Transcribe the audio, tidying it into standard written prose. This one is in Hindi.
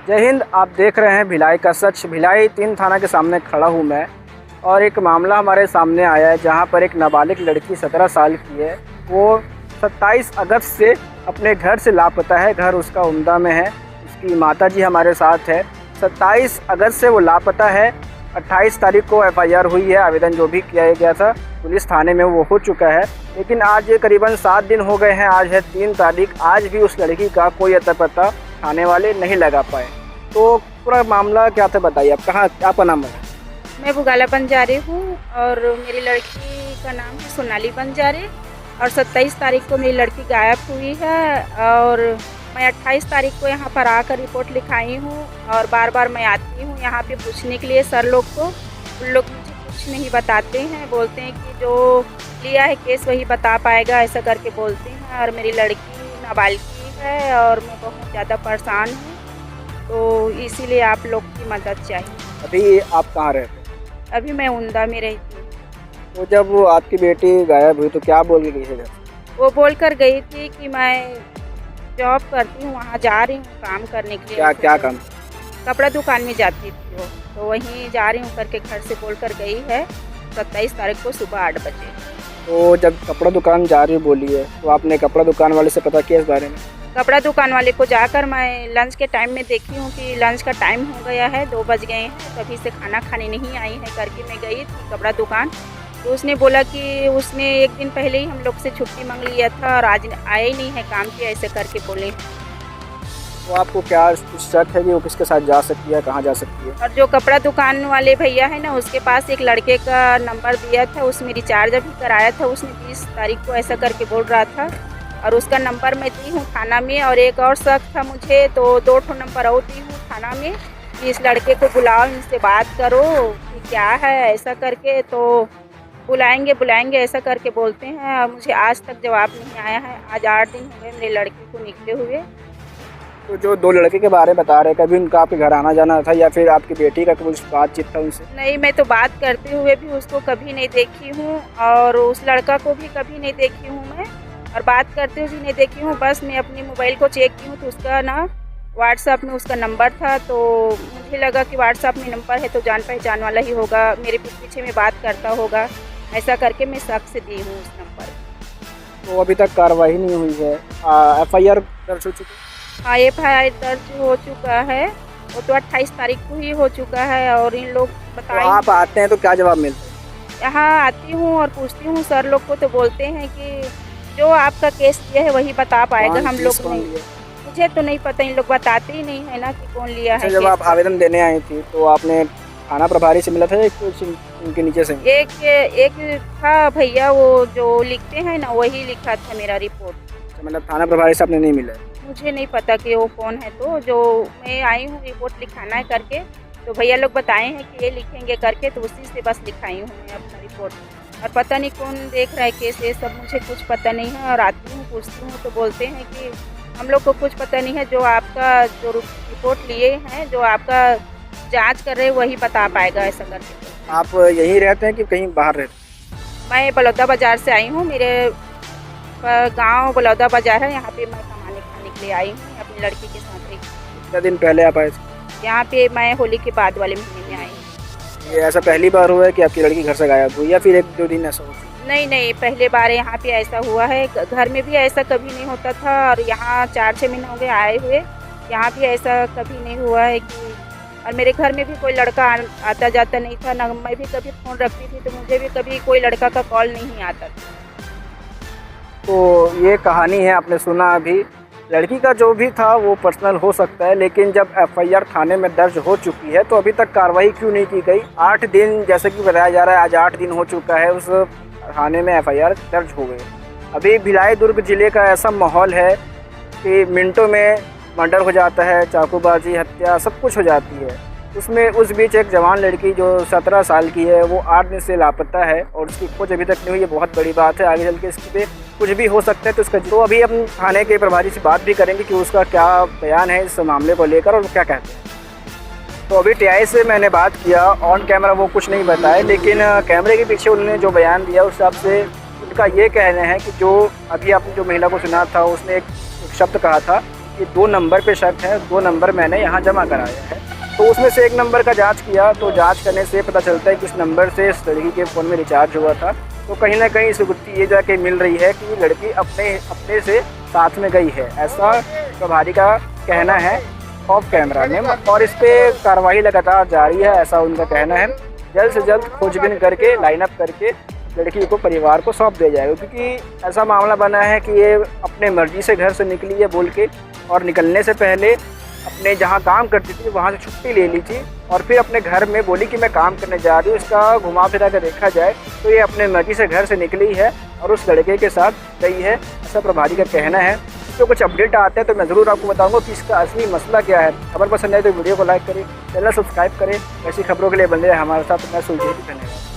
जय हिंद। आप देख रहे हैं भिलाई का सच। भिलाई 3 थाना के सामने खड़ा हूं मैं और एक मामला हमारे सामने आया है जहां पर एक नाबालिग लड़की 17 साल की है। वो 27 अगस्त से अपने घर से लापता है। घर उसका उम्दा में है। उसकी माताजी हमारे साथ है। 27 अगस्त से वो लापता है। 28 तारीख को FIR हुई है। आवेदन जो भी किया गया था पुलिस थाने में वो हो चुका है, लेकिन आज ये करीबन 7 दिन हो गए हैं। आज है 3 तारीख। आज भी उस लड़की का कोई अता पता थाने वाले नहीं लगा पाए। तो पूरा मामला क्या था बताइए। आप कहाँ, आपका नाम है? मैं बुगाला बंजारे हूँ और मेरी लड़की का नाम है सोनाली बंजारे। और 27 तारीख को मेरी लड़की गायब हुई है और मैं 28 तारीख को यहाँ पर आकर रिपोर्ट लिखाई हूँ। और बार बार मैं आती हूँ यहाँ पे पूछने के लिए सर लोग को। उन लोग मुझे कुछ नहीं बताते हैं, बोलते हैं कि जो लिया है केस वही बता पाएगा, ऐसा करके बोलते हैं। और मेरी लड़की नाबालिग है और मैं बहुत ज़्यादा परेशान हूँ, तो इसीलिए आप लोग की मदद चाहिए। अभी आप कहाँ रहते हैं? अभी मैं उमदा में रहती हूँ। तो जब वो आपकी बेटी गायब हुई तो क्या बोल के गई है घर? वो बोल कर गई थी कि मैं जॉब करती हूँ, वहाँ जा रही हूँ काम करने के लिए। क्या काम? कपड़ा दुकान में जाती थी वो, तो वहीं जा रही हूँ करके घर से बोल कर गई है 27 तारीख को सुबह 8 बजे। तो जब कपड़ा दुकान जा रही बोली है तो आपने कपड़ा दुकान वाले से पता किया इस बारे में? कपड़ा दुकान वाले को जाकर मैं लंच के टाइम में देखी हूँ कि लंच का टाइम हो गया है, 2 बज गए हैं, तभी से खाना खाने नहीं आई है करके मैं गई थी कपड़ा दुकान। तो उसने बोला कि उसने एक दिन पहले ही हम लोग से छुट्टी मांग लिया था और आज आए ही नहीं है काम की, ऐसे करके बोले। तो आपको क्या कुछ शक है कि वो किसके साथ जा सकती है, कहाँ जा सकती है? और जो कपड़ा दुकान वाले भैया है ना, उसके पास एक लड़के का नंबर दिया था, उसमें रिचार्ज भी कराया था उसने 20 तारीख को, ऐसा करके बोल रहा था। और उसका नंबर मैं दी हूँ थाना में। और एक और शक था मुझे, तो 2 नंबर और दी हूँ थाना में कि इस लड़के को बुलाओ, इनसे बात करो कि क्या है, ऐसा करके। तो बुलाएंगे ऐसा करके बोलते हैं और मुझे आज तक जवाब नहीं आया है। आज 8 दिन हो गए मेरे लड़की को निकले हुए। तो जो 2 लड़के के बारे में बता रहे, कभी उनका आपके घर आना जाना था या फिर आपकी बेटी का कुछ बातचीत था उनसे? नहीं, मैं तो बात करते हुए भी उसको कभी नहीं देखी हूँ और उस लड़का को भी कभी नहीं देखी हूँ मैं, और बात करते हुए भी नहीं देखी हूँ। बस मैं अपने मोबाइल को चेक की हूँ तो उसका ना व्हाट्सएप में उसका नंबर था, तो मुझे लगा कि व्हाट्सएप में नंबर है तो जान पहचान वाला ही होगा, मेरे पीछे में बात करता होगा, ऐसा करके मैं शक से दी हूँ उस नंबर। तो अभी तक कार्रवाई नहीं हुई है। FIR दर्ज हो चुकी है? हाँ, FIR दर्ज हो चुका है। वो तो 28 तारीख को ही हो चुका है। और इन लोग तो बताएं, आप आते हैं तो क्या जवाब मिलता है? यहाँ आती हूँ और पूछती हूँ सर लोग को, तो बोलते हैं कि जो आपका केस दिया है वही बता पाएगा। हम लोग नहीं, मुझे तो नहीं पता, इन लोग बताते ही नहीं है ना कि कौन लिया है। जब आप आवेदन देने आई थी तो आपने थाना प्रभारी से मिला था या कुछ उनके नीचे से? एक था भैया, वो जो लिखते हैं ना, वही लिखा था मेरा रिपोर्ट। मतलब थाना प्रभारी से आपने नहीं मिला? मुझे नहीं पता कि वो कौन है। तो जो मैं आई हूँ रिपोर्ट लिखाना है करके, तो भैया लोग बताए हैं कि ये लिखेंगे करके, तो उसी से बस लिखाई हूँ मैं अपना रिपोर्ट। और पता नहीं कौन देख रहा है केस, ये सब मुझे कुछ पता नहीं है। और आती हूँ पूछती हूँ तो बोलते हैं कि हम लोग को कुछ पता नहीं है, जो आपका जो रिपोर्ट लिए हैं, जो आपका जांच कर रहे हैं वही बता पाएगा, ऐसा करके। आप यहीं रहते हैं कि कहीं बाहर रहते हैं? मैं बलौदा बाज़ार से आई हूँ। मेरे गांव बलौदा बाज़ार है, यहाँ पे मैं कमाने खाने के लिए आई हूँ अपनी लड़की के साथ ही। कितने दिन पहले आप आए थे? यहाँ पे मैं होली के बाद वाले महीने में आई हूँ। ये ऐसा पहली बार हुआ है कि आपकी लड़की घर से गायब हुई या फिर 1-2 दिन ऐसा हुआ? नहीं, पहले बार यहाँ पे ऐसा हुआ है। घर में भी ऐसा कभी नहीं होता था और यहाँ 4-6 महीने हो गए आए हुए, यहाँ भी ऐसा कभी नहीं हुआ है कि। और मेरे घर में भी कोई लड़का आता जाता नहीं था ना। मैं भी कभी फ़ोन रखती थी तो मुझे भी कभी कोई लड़का का कॉल नहीं आता था। तो ये कहानी है, आपने सुना। अभी लड़की का जो भी था वो पर्सनल हो सकता है, लेकिन जब FIR थाने में दर्ज हो चुकी है तो अभी तक कार्रवाई क्यों नहीं की गई? 8 दिन जैसे कि बताया जा रहा है, आज 8 दिन हो चुका है उस थाने में FIR दर्ज हो गए। अभी भिलाई दुर्ग ज़िले का ऐसा माहौल है कि मिनटों में मर्डर हो जाता है, चाकूबाजी, हत्या, सब कुछ हो जाती है। उसमें उस बीच एक जवान लड़की जो 17 साल की है वो 8 दिन से लापता है और उसकी खोज अभी तक नहीं हुई। ये बहुत बड़ी बात है। आगे चल के इस पे कुछ भी हो सकता है। तो अभी हम थाने के प्रभारी से बात भी करेंगे कि उसका क्या बयान है इस मामले को लेकर और क्या कहते हैं। तो अभी TI से मैंने बात किया, ऑन कैमरा वो कुछ नहीं बताए, लेकिन कैमरे के पीछे उन्होंने जो बयान दिया उस हिसाब से उनका ये कहना है कि जो अभी आपने जो महिला को सुना था उसने एक शब्द कहा था कि 2 नंबर पे शक है, 2 नंबर मैंने यहाँ जमा कराया है। तो उसमें से 1 नंबर का जांच किया, तो जांच करने से पता चलता है कि उस नंबर से इस लड़की के फ़ोन में रिचार्ज हुआ था। तो कहीं ना कहीं स्वीकृति ये जाके मिल रही है कि लड़की अपने से साथ में गई है, ऐसा प्रभारी का कहना है ऑफ कैमरा में। और इस पर कार्रवाई लगातार जारी है, ऐसा उनका कहना है। जल्द से जल्द खोजबीन करके लाइन अप करके लड़की को परिवार को सौंप दिया जाएगा, क्योंकि ऐसा मामला बना है कि ये अपने मर्जी से घर से निकली है बोल के, और निकलने से पहले अपने जहाँ काम करती थी वहाँ से छुट्टी ले ली थी, और फिर अपने घर में बोली कि मैं काम करने जा रही हूँ। इसका घुमा फिरा कर देखा जाए तो ये अपने मर्जी से घर से निकली है और उस लड़के के साथ गई है, ऐसा प्रभारी का कहना है। इस पर कुछ अपडेट आते हैं तो मैं ज़रूर आपको बताऊंगा कि इसका असली मसला क्या है। खबर पसंद आए तो वीडियो को लाइक करें, चैनल सब्सक्राइब करें। ऐसी खबरों के लिए बने रहे हमारे साथ। मैं सुलझेगी, धन्यवाद।